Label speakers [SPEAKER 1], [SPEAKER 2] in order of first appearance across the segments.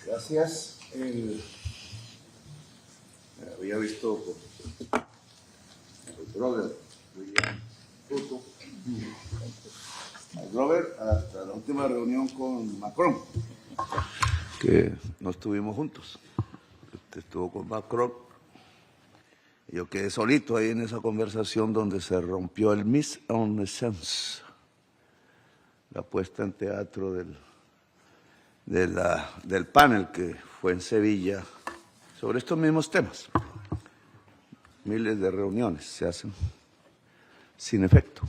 [SPEAKER 1] Gracias. Había visto el brother William Ruto, al Robert, hasta la última reunión con Macron, que no estuvimos juntos. Estuvo con Macron. Yo quedé solito ahí en esa conversación donde se rompió el mise en scène, la puesta en teatro del panel que fue en Sevilla sobre estos mismos temas. Miles de reuniones se hacen sin efecto.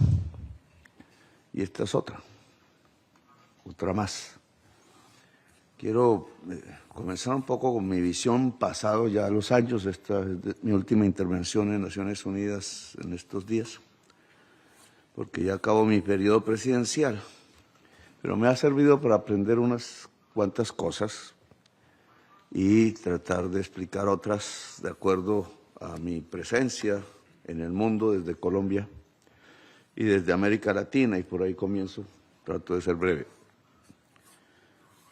[SPEAKER 1] Y esta es otra más. Quiero comenzar un poco con mi visión pasado ya los años. Esta es mi última intervención en Naciones Unidas en estos días, porque ya acabó mi periodo presidencial, pero me ha servido para aprender unas cuantas cosas y tratar de explicar otras de acuerdo a mi presencia en el mundo desde Colombia y desde América Latina, y por ahí comienzo, trato de ser breve.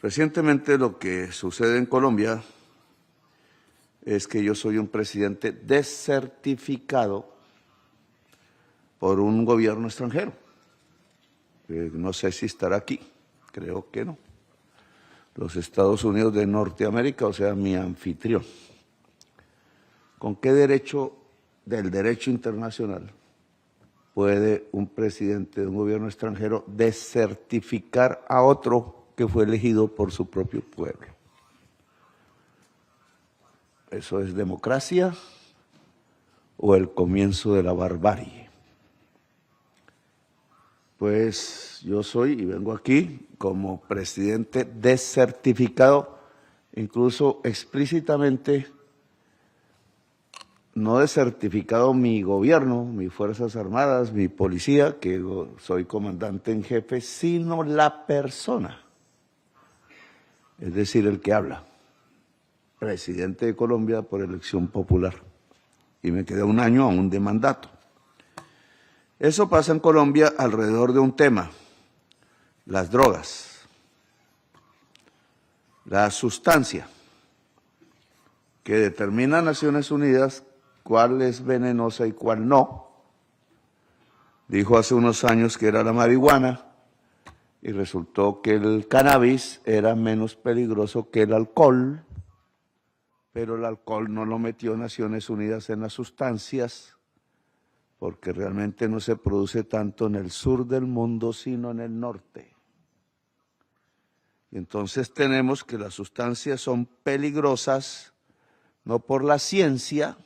[SPEAKER 1] Recientemente lo que sucede en Colombia es que yo soy un presidente desertificado por un gobierno extranjero. No sé si estará aquí, creo que no. Los Estados Unidos de Norteamérica, o sea, mi anfitrión. ¿Con qué derecho del derecho internacional puede un presidente de un gobierno extranjero desertificar a otro que fue elegido por su propio pueblo? ¿Eso es democracia o el comienzo de la barbarie? Pues yo soy y vengo aquí como presidente desertificado, incluso explícitamente no desertificado mi gobierno, mis Fuerzas Armadas, mi policía, que soy comandante en jefe, sino la persona, es decir, el que habla, presidente de Colombia por elección popular, y me quedé un año aún de mandato. Eso pasa en Colombia alrededor de un tema, las drogas, la sustancia que determina Naciones Unidas cuál es venenosa y cuál no. Dijo hace unos años que era la marihuana y resultó que el cannabis era menos peligroso que el alcohol, pero el alcohol no lo metió Naciones Unidas en las sustancias porque realmente no se produce tanto en el sur del mundo, sino en el norte. Y entonces tenemos que las sustancias son peligrosas no por la ciencia,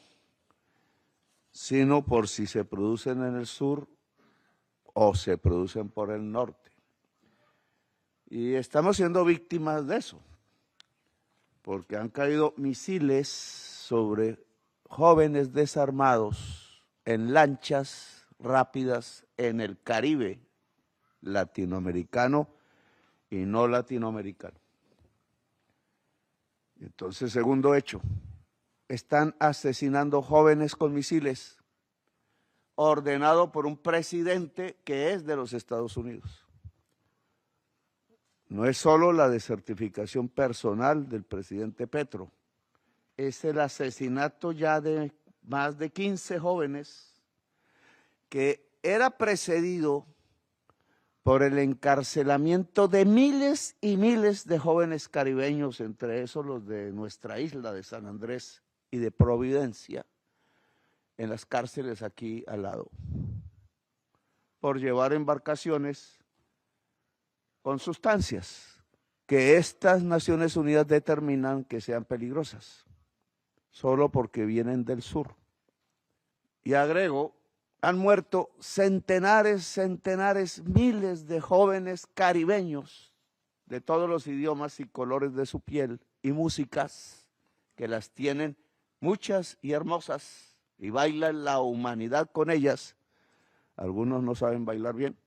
[SPEAKER 1] sino por si se producen en el sur o se producen por el norte. Y estamos siendo víctimas de eso, porque han caído misiles sobre jóvenes desarmados en lanchas rápidas en el Caribe latinoamericano y no latinoamericano. Entonces, segundo hecho, están asesinando jóvenes con misiles, ordenado por un presidente que es de los Estados Unidos. No es solo la desertificación personal del presidente Petro, es el asesinato ya de más de 15 jóvenes que era precedido por el encarcelamiento de miles y miles de jóvenes caribeños, entre esos los de nuestra isla de San Andrés y de Providencia, en las cárceles aquí al lado, por llevar embarcaciones con sustancias que estas Naciones Unidas determinan que sean peligrosas, solo porque vienen del sur. Y agrego, han muerto centenares, miles de jóvenes caribeños de todos los idiomas y colores de su piel y músicas que las tienen muchas y hermosas y baila la humanidad con ellas. Algunos no saben bailar bien,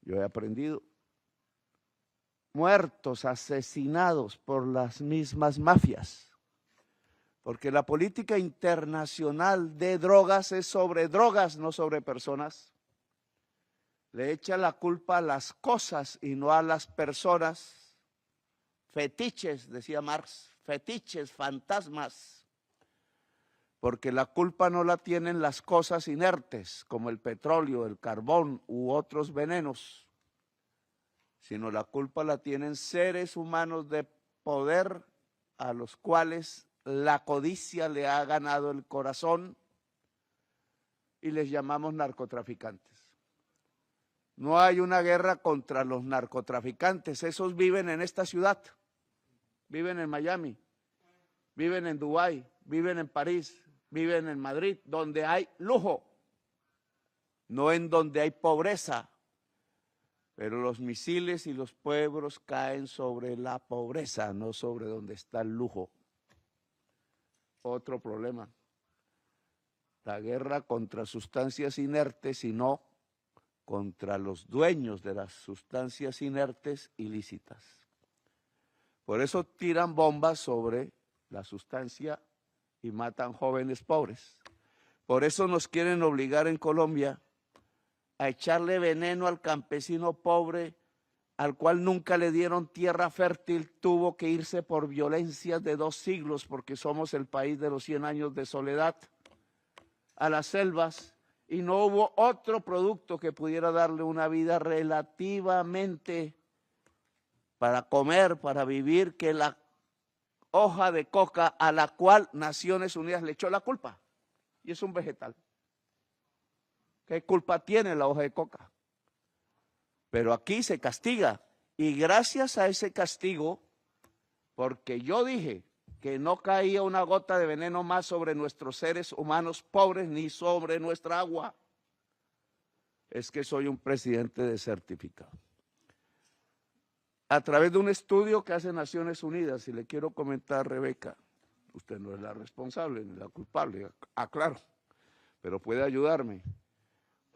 [SPEAKER 1] yo he aprendido. Muertos, asesinados por las mismas mafias, porque la política internacional de drogas es sobre drogas, no sobre personas. Le echa la culpa a las cosas y no a las personas, fetiches, decía Marx, fetiches, fantasmas, porque la culpa no la tienen las cosas inertes, como el petróleo, el carbón u otros venenos, sino la culpa la tienen seres humanos de poder a los cuales la codicia le ha ganado el corazón y les llamamos narcotraficantes. No hay una guerra contra los narcotraficantes, esos viven en esta ciudad, viven en Miami, viven en Dubái, viven en París, viven en Madrid, donde hay lujo, no en donde hay pobreza. Pero los misiles y los pueblos caen sobre la pobreza, no sobre donde está el lujo. Otro problema. La guerra contra sustancias inertes y no contra los dueños de las sustancias inertes ilícitas. Por eso tiran bombas sobre la sustancia y matan jóvenes pobres. Por eso nos quieren obligar en Colombia a echarle veneno al campesino pobre, al cual nunca le dieron tierra fértil, tuvo que irse por violencias de 2 siglos, porque somos el país de los 100 años de soledad, a las selvas, y no hubo otro producto que pudiera darle una vida relativamente para comer, para vivir, que la hoja de coca, a la cual Naciones Unidas le echó la culpa, y es un vegetal. ¿Qué culpa tiene la hoja de coca? Pero aquí se castiga, y gracias a ese castigo, porque yo dije que no caía una gota de veneno más sobre nuestros seres humanos pobres ni sobre nuestra agua, es que soy un presidente de certificado. A través de un estudio que hace Naciones Unidas, y le quiero comentar, Rebeca, usted no es la responsable ni la culpable, aclaro, pero puede ayudarme.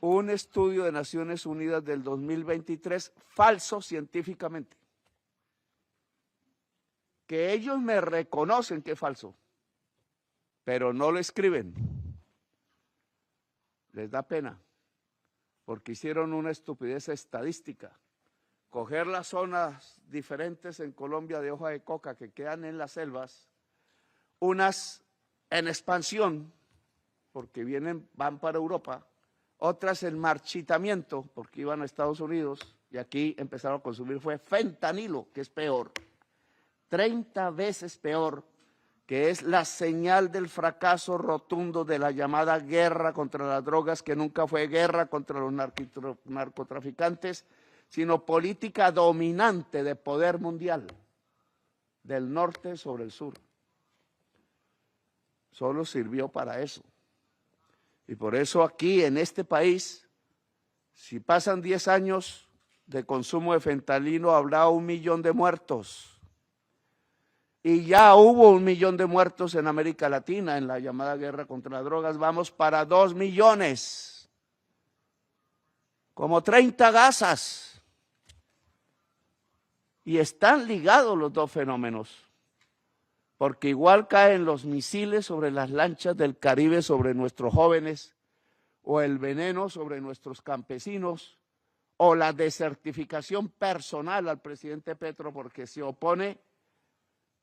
[SPEAKER 1] Un estudio de Naciones Unidas del 2023, falso científicamente, que ellos me reconocen que es falso, pero no lo escriben. Les da pena, porque hicieron una estupidez estadística. Coger las zonas diferentes en Colombia de hoja de coca que quedan en las selvas, unas en expansión, porque van para Europa, otras en marchitamiento, porque iban a Estados Unidos, y aquí empezaron a consumir fue fentanilo, que es peor, 30 veces peor, que es la señal del fracaso rotundo de la llamada guerra contra las drogas, que nunca fue guerra contra los narcotraficantes, sino política dominante de poder mundial, del norte sobre el sur. Solo sirvió para eso. Y por eso aquí en este país, si pasan 10 años de consumo de fentanilo, habrá 1 millón de muertos. Y ya hubo 1 millón de muertos en América Latina en la llamada guerra contra las drogas. Vamos para 2 millones. Como 30 gasas. Y están ligados los dos fenómenos. Porque igual caen los misiles sobre las lanchas del Caribe, sobre nuestros jóvenes, o el veneno sobre nuestros campesinos, o la desertificación personal al presidente Petro, porque se opone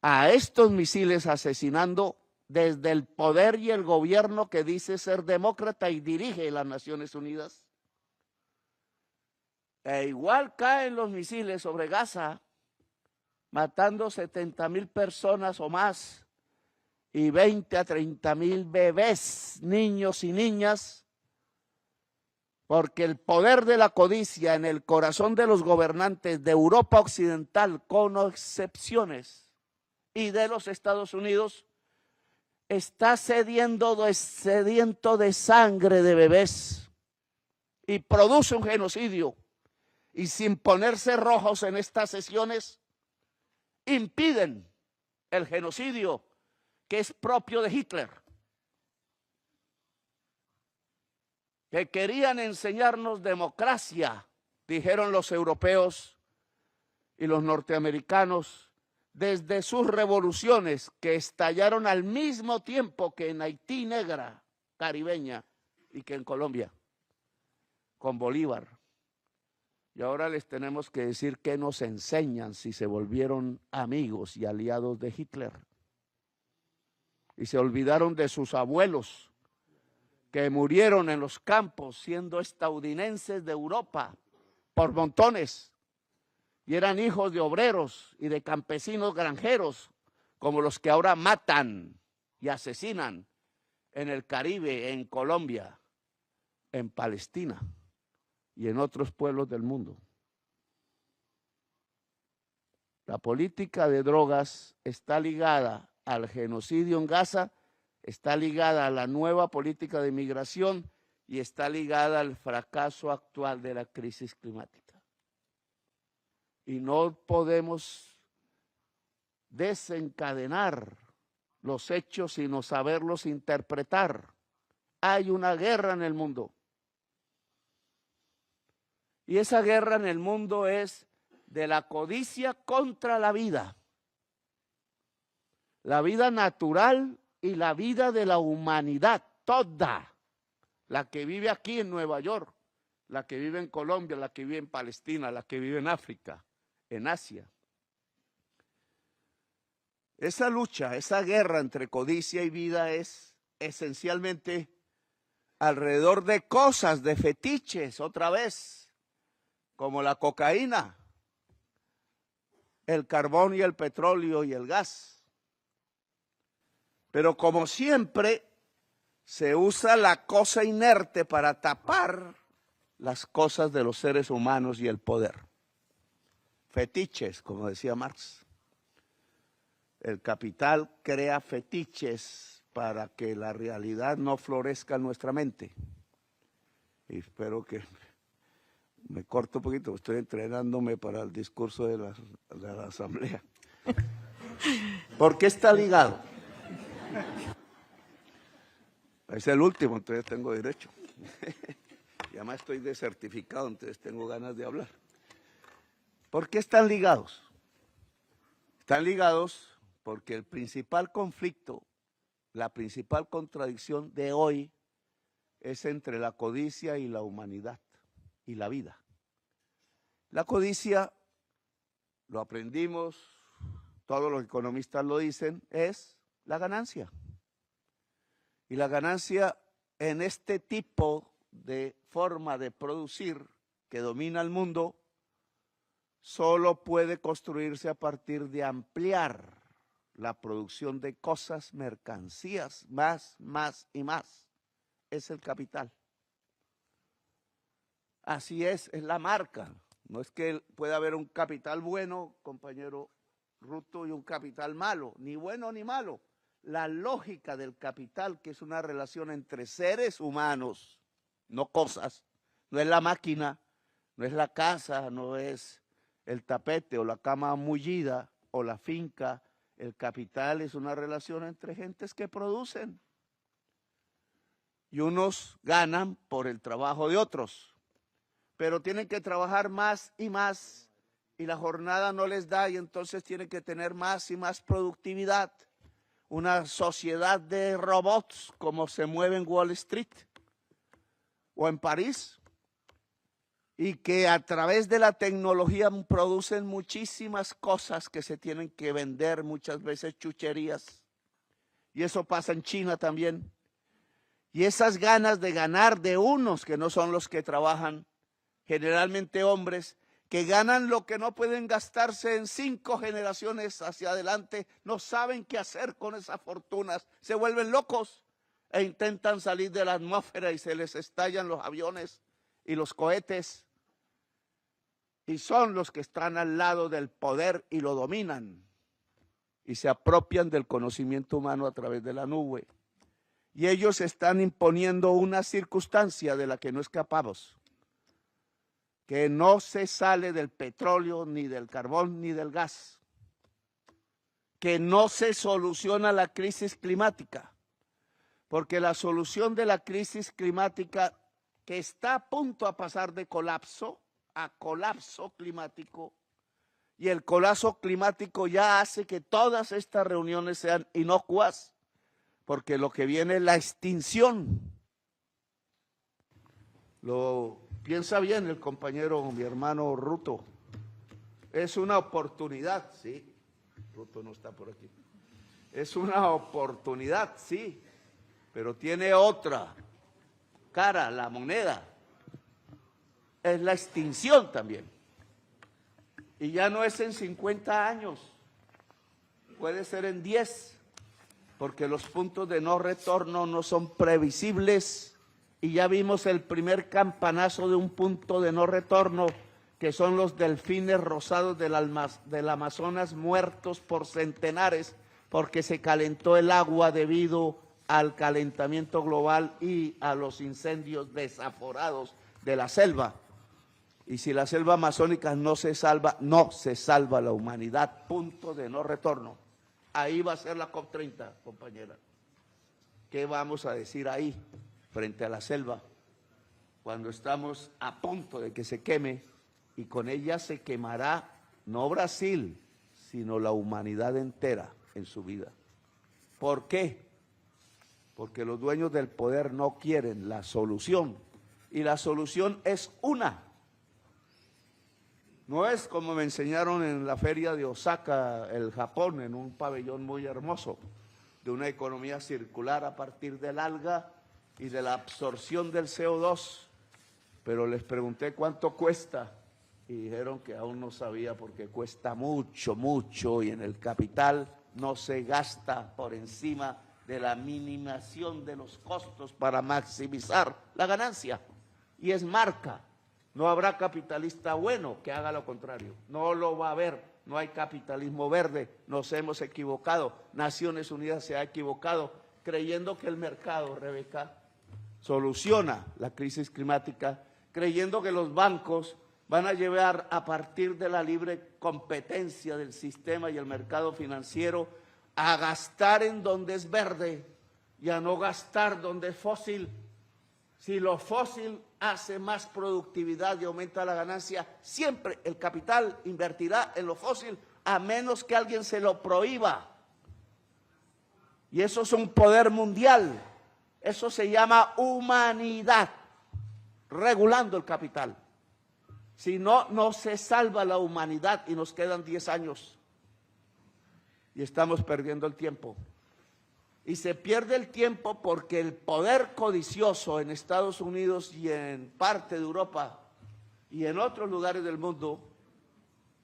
[SPEAKER 1] a estos misiles asesinando desde el poder y el gobierno que dice ser demócrata y dirige las Naciones Unidas. E igual caen los misiles sobre Gaza, matando 70,000 personas o más, y 20 a 30,000 bebés, niños y niñas, porque el poder de la codicia en el corazón de los gobernantes de Europa Occidental, con excepciones, y de los Estados Unidos, está sediento de sangre de bebés, y produce un genocidio, y sin ponerse rojos en estas sesiones, impiden el genocidio que es propio de Hitler, que querían enseñarnos democracia, dijeron los europeos y los norteamericanos, desde sus revoluciones que estallaron al mismo tiempo que en Haití negra, caribeña, y que en Colombia, con Bolívar. Y ahora les tenemos que decir qué nos enseñan si se volvieron amigos y aliados de Hitler. Y se olvidaron de sus abuelos que murieron en los campos siendo estadounidenses de Europa por montones. Y eran hijos de obreros y de campesinos granjeros, como los que ahora matan y asesinan en el Caribe, en Colombia, en Palestina y en otros pueblos del mundo. La política de drogas está ligada al genocidio en Gaza, está ligada a la nueva política de migración y está ligada al fracaso actual de la crisis climática. Y no podemos desencadenar los hechos sino saberlos interpretar. Hay una guerra en el mundo. Y esa guerra en el mundo es de la codicia contra la vida natural y la vida de la humanidad, toda, la que vive aquí en Nueva York, la que vive en Colombia, la que vive en Palestina, la que vive en África, en Asia. Esa lucha, esa guerra entre codicia y vida es esencialmente alrededor de cosas, de fetiches, otra vez, como la cocaína, el carbón y el petróleo y el gas. Pero como siempre, se usa la cosa inerte para tapar las cosas de los seres humanos y el poder. Fetiches, como decía Marx. El capital crea fetiches para que la realidad no florezca en nuestra mente. Y espero que me corto un poquito, estoy entrenándome para el discurso de la asamblea. ¿Por qué está ligado? Es el último, entonces tengo derecho. Y además estoy desertificado, entonces tengo ganas de hablar. ¿Por qué están ligados? Están ligados porque el principal conflicto, la principal contradicción de hoy es entre la codicia y la humanidad y la vida. La codicia, lo aprendimos, todos los economistas lo dicen, es la ganancia. Y la ganancia en este tipo de forma de producir que domina el mundo solo puede construirse a partir de ampliar la producción de cosas, mercancías, más y más. Es el capital. Así es la marca. No es que pueda haber un capital bueno, compañero Ruto, y un capital malo, ni bueno ni malo. La lógica del capital, que es una relación entre seres humanos, no cosas, no es la máquina, no es la casa, no es el tapete o la cama mullida o la finca. El capital es una relación entre gentes que producen y unos ganan por el trabajo de otros, pero tienen que trabajar más y más y la jornada no les da y entonces tienen que tener más y más productividad. Una sociedad de robots como se mueve en Wall Street o en París y que a través de la tecnología producen muchísimas cosas que se tienen que vender, muchas veces chucherías. Y eso pasa en China también. Y esas ganas de ganar de unos que no son los que trabajan, generalmente hombres, que ganan lo que no pueden gastarse en 5 generaciones hacia adelante, no saben qué hacer con esas fortunas, se vuelven locos e intentan salir de la atmósfera y se les estallan los aviones y los cohetes. Y son los que están al lado del poder y lo dominan y se apropian del conocimiento humano a través de la nube. Y ellos están imponiendo una circunstancia de la que no escapamos, que no se sale del petróleo, ni del carbón, ni del gas, que no se soluciona la crisis climática, porque la solución de la crisis climática, que está a punto a pasar de colapso a colapso climático, y el colapso climático ya hace que todas estas reuniones sean inocuas, porque lo que viene es la extinción. Lo piensa bien el compañero, mi hermano Ruto, es una oportunidad, sí, Ruto no está por aquí, es una oportunidad, sí, pero tiene otra cara, la moneda, es la extinción también, y ya no es en 50 años, puede ser en 10, porque los puntos de no retorno no son previsibles, y ya vimos el primer campanazo de un punto de no retorno, que son los delfines rosados del Amazonas muertos por centenares, porque se calentó el agua debido al calentamiento global y a los incendios desaforados de la selva. Y si la selva amazónica no se salva, no se salva la humanidad, punto de no retorno. Ahí va a ser la COP30, compañera. ¿Qué vamos a decir ahí, frente a la selva, cuando estamos a punto de que se queme y con ella se quemará no Brasil, sino la humanidad entera en su vida? ¿Por qué? Porque los dueños del poder no quieren la solución, y la solución es una. No es como me enseñaron en la feria de Osaka, el Japón, en un pabellón muy hermoso, de una economía circular a partir del alga y de la absorción del CO2, pero les pregunté cuánto cuesta y dijeron que aún no sabía porque cuesta mucho, mucho, y en el capital no se gasta por encima de la minimización de los costos para maximizar la ganancia, y es marca. No habrá capitalista bueno que haga lo contrario, no lo va a haber, no hay capitalismo verde, nos hemos equivocado, Naciones Unidas se ha equivocado creyendo que el mercado, Rebeca, soluciona la crisis climática, creyendo que los bancos van a llevar a partir de la libre competencia del sistema y el mercado financiero a gastar en donde es verde y a no gastar donde es fósil. Si lo fósil hace más productividad y aumenta la ganancia, siempre el capital invertirá en lo fósil, a menos que alguien se lo prohíba. Y eso es un poder mundial, eso se llama humanidad, regulando el capital. Si no, no se salva la humanidad y nos quedan 10 años. Y estamos perdiendo el tiempo. Y se pierde el tiempo porque el poder codicioso en Estados Unidos y en parte de Europa y en otros lugares del mundo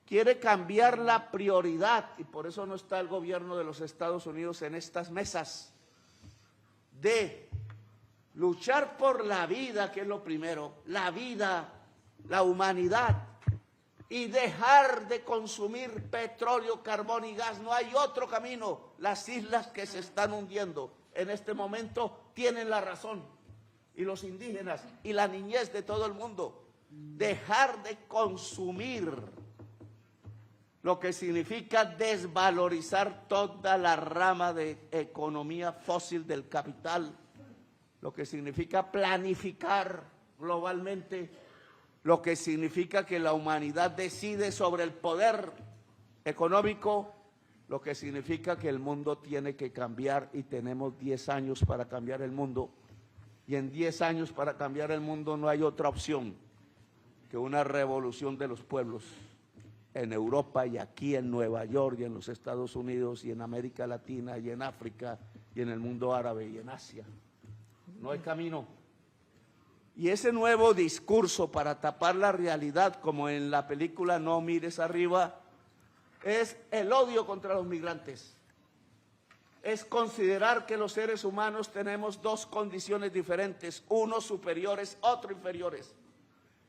[SPEAKER 1] quiere cambiar la prioridad, y por eso no está el gobierno de los Estados Unidos en estas mesas, de luchar por la vida, que es lo primero, la vida, la humanidad, y dejar de consumir petróleo, carbón y gas. No hay otro camino. Las islas que se están hundiendo en este momento tienen la razón, y los indígenas y la niñez de todo el mundo. Dejar de consumir, lo que significa desvalorizar toda la rama de economía fósil del capital, lo que significa planificar globalmente, lo que significa que la humanidad decide sobre el poder económico, lo que significa que el mundo tiene que cambiar y tenemos 10 años para cambiar el mundo, y en 10 años para cambiar el mundo no hay otra opción que una revolución de los pueblos en Europa y aquí en Nueva York y en los Estados Unidos y en América Latina y en África y en el mundo árabe y en Asia. No hay camino. Y ese nuevo discurso para tapar la realidad, como en la película No mires arriba, es el odio contra los migrantes. Es considerar que los seres humanos tenemos dos condiciones diferentes, unos superiores, otros inferiores.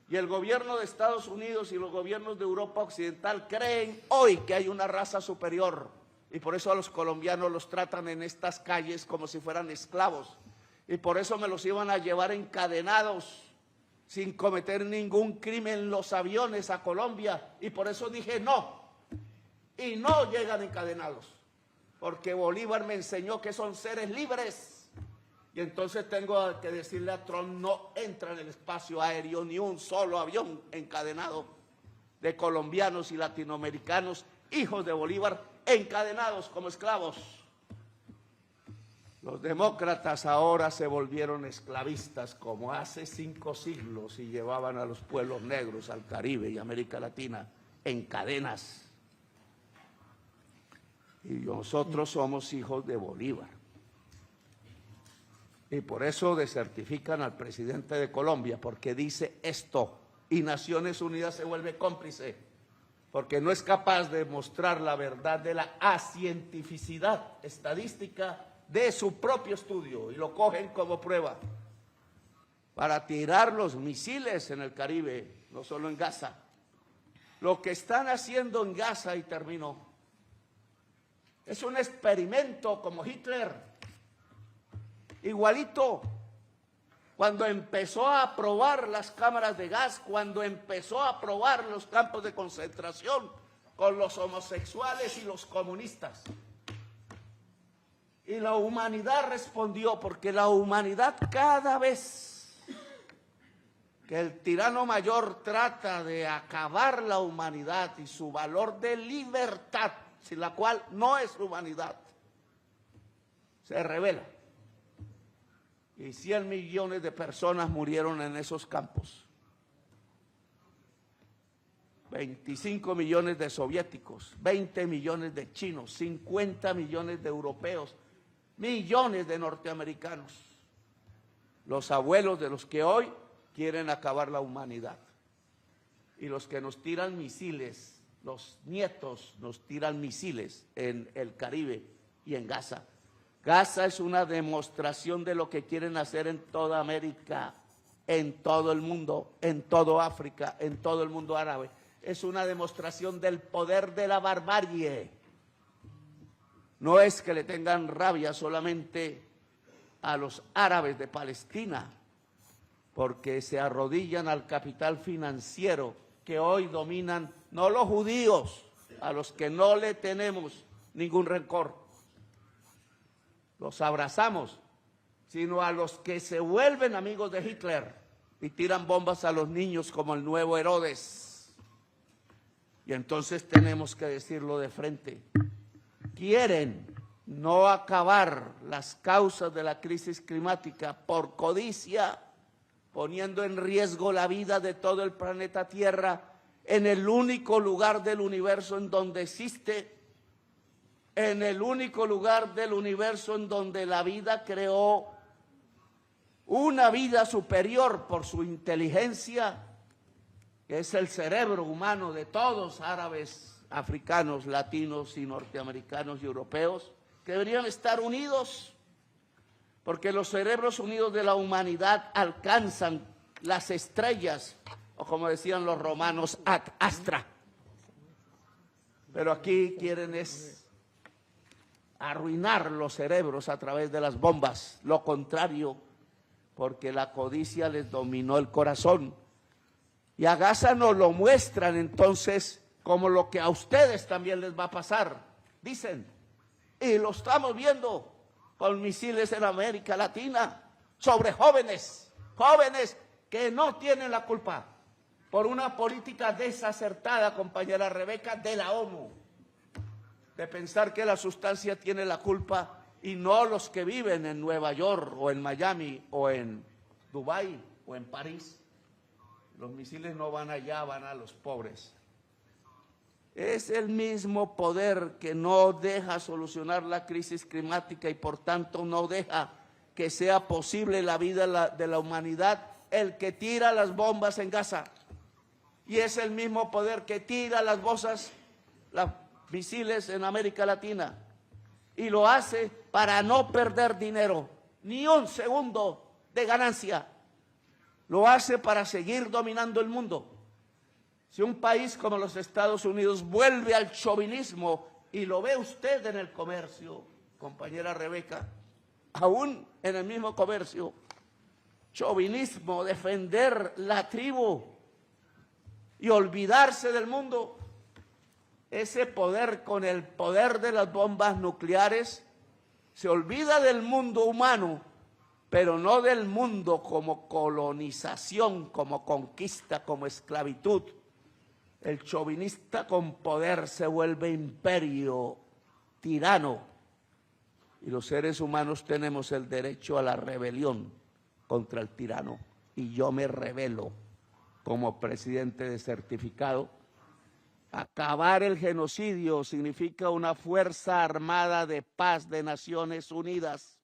[SPEAKER 1] Y el gobierno de Estados Unidos y los gobiernos de Europa Occidental creen hoy que hay una raza superior, y por eso a los colombianos los tratan en estas calles como si fueran esclavos. Y por eso me los iban a llevar encadenados, sin cometer ningún crimen, en los aviones a Colombia. Y por eso dije no. Y no llegan encadenados, porque Bolívar me enseñó que son seres libres. Y entonces tengo que decirle a Trump, no entra en el espacio aéreo ni un solo avión encadenado de colombianos y latinoamericanos, hijos de Bolívar, encadenados como esclavos. Los demócratas ahora se volvieron esclavistas como hace 5 siglos y llevaban a los pueblos negros al Caribe y América Latina en cadenas. Y nosotros somos hijos de Bolívar. Y por eso desertifican al presidente de Colombia, porque dice esto, y Naciones Unidas se vuelve cómplice, porque no es capaz de mostrar la verdad de la acientificidad estadística de su propio estudio, y lo cogen como prueba para tirar los misiles en el Caribe, no solo en Gaza. Lo que están haciendo en Gaza, y terminó, es un experimento como Hitler. Igualito, cuando empezó a probar las cámaras de gas, cuando empezó a probar los campos de concentración con los homosexuales y los comunistas. Y la humanidad respondió, porque la humanidad cada vez que el tirano mayor trata de acabar la humanidad y su valor de libertad, sin la cual no es humanidad, se revela. Y 100 millones de personas murieron en esos campos. 25 millones de soviéticos, 20 millones de chinos, 50 millones de europeos, millones de norteamericanos. Los abuelos de los que hoy quieren acabar la humanidad. Y los que nos tiran misiles, los nietos nos tiran misiles en el Caribe y en Gaza. Gaza es una demostración de lo que quieren hacer en toda América, en todo el mundo, en todo África, en todo el mundo árabe. Es una demostración del poder de la barbarie. No es que le tengan rabia solamente a los árabes de Palestina, porque se arrodillan al capital financiero que hoy dominan, no los judíos, a los que no le tenemos ningún rencor, los abrazamos, sino a los que se vuelven amigos de Hitler y tiran bombas a los niños como el nuevo Herodes. Y entonces tenemos que decirlo de frente. Quieren no acabar las causas de la crisis climática por codicia, poniendo en riesgo la vida de todo el planeta Tierra en el único lugar del universo en donde existe, en el único lugar del universo en donde la vida creó una vida superior por su inteligencia, que es el cerebro humano de todos, árabes, africanos, latinos y norteamericanos y europeos, que deberían estar unidos, porque los cerebros unidos de la humanidad alcanzan las estrellas, o como decían los romanos, ad astra. Pero aquí quieren es arruinar los cerebros a través de las bombas, lo contrario, porque la codicia les dominó el corazón. Y a Gaza nos lo muestran entonces como lo que a ustedes también les va a pasar, dicen, y lo estamos viendo con misiles en América Latina, sobre jóvenes que no tienen la culpa, por una política desacertada, compañera Rebeca, de la ONU, de pensar que la sustancia tiene la culpa y no los que viven en Nueva York o en Miami o en Dubái o en París. Los misiles no van allá, van a los pobres. Es el mismo poder que no deja solucionar la crisis climática y por tanto no deja que sea posible la vida de la humanidad, el que tira las bombas en Gaza. Y es el mismo poder que tira las misiles en América Latina, y lo hace para no perder dinero, ni un segundo de ganancia. Lo hace para seguir dominando el mundo. Si un país como los Estados Unidos vuelve al chauvinismo, y lo ve usted en el comercio, compañera Rebeca, aún en el mismo comercio, chauvinismo, defender la tribu y olvidarse del mundo, ese poder con el poder de las bombas nucleares se olvida del mundo humano, pero no del mundo como colonización, como conquista, como esclavitud. El chauvinista con poder se vuelve imperio, tirano, Y los seres humanos tenemos el derecho a la rebelión contra el tirano. Y yo me rebelo como presidente de certificado. Acabar el genocidio significa una fuerza armada de paz de Naciones Unidas.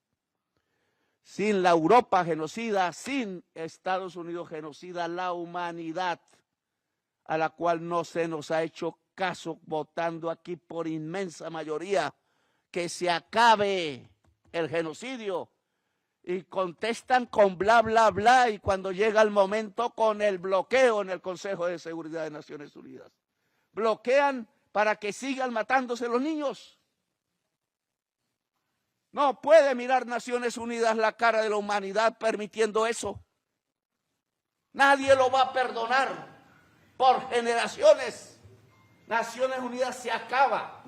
[SPEAKER 1] Sin la Europa genocida, sin Estados Unidos genocida, la humanidad, a la cual no se nos ha hecho caso, votando aquí por inmensa mayoría que se acabe el genocidio, y contestan con bla, bla, bla, y cuando llega el momento con el bloqueo en el Consejo de Seguridad de Naciones Unidas. Bloquean para que sigan matándose los niños. No puede mirar Naciones Unidas la cara de la humanidad permitiendo eso. Nadie lo va a perdonar por generaciones. Naciones Unidas se acaba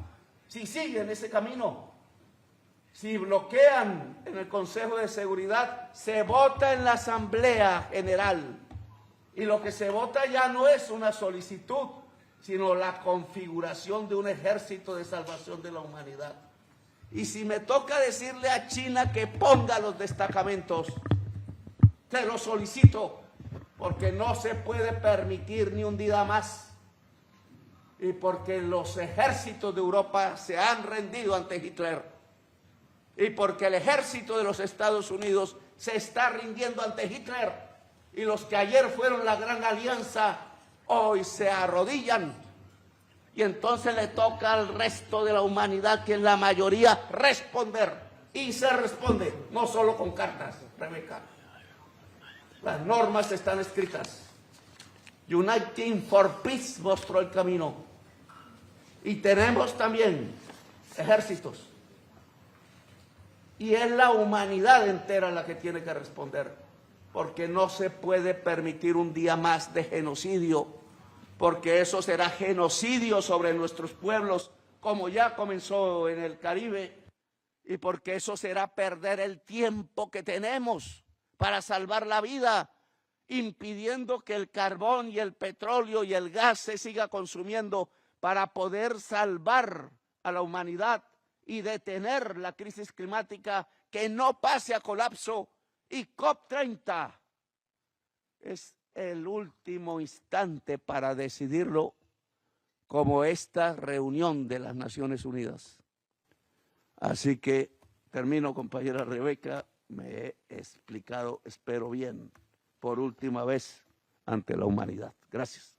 [SPEAKER 1] si siguen ese camino. Si bloquean en el Consejo de Seguridad, se vota en la Asamblea General. Y lo que se vota ya no es una solicitud, sino la configuración de un ejército de salvación de la humanidad. Y si me toca decirle a China que ponga los destacamentos, te lo solicito, porque no se puede permitir ni un día más. Y porque los ejércitos de Europa se han rendido ante Hitler. Y porque el ejército de los Estados Unidos se está rindiendo ante Hitler. Y los que ayer fueron la gran alianza, hoy se arrodillan. Y entonces le toca al resto de la humanidad, que es la mayoría, responder. Y se responde, no solo con cartas, Rebeca. Las normas están escritas. Uniting for Peace mostró el camino. Y tenemos también ejércitos. Y es la humanidad entera la que tiene que responder. Porque no se puede permitir un día más de genocidio. Porque eso será genocidio sobre nuestros pueblos, como ya comenzó en el Caribe, y porque eso será perder el tiempo que tenemos para salvar la vida, impidiendo que el carbón y el petróleo y el gas se siga consumiendo para poder salvar a la humanidad y detener la crisis climática, que no pase a colapso. Y COP30 es el último instante para decidirlo, como esta reunión de las Naciones Unidas. Así que termino, compañera Rebeca, me he explicado, espero bien, por última vez ante la humanidad. Gracias.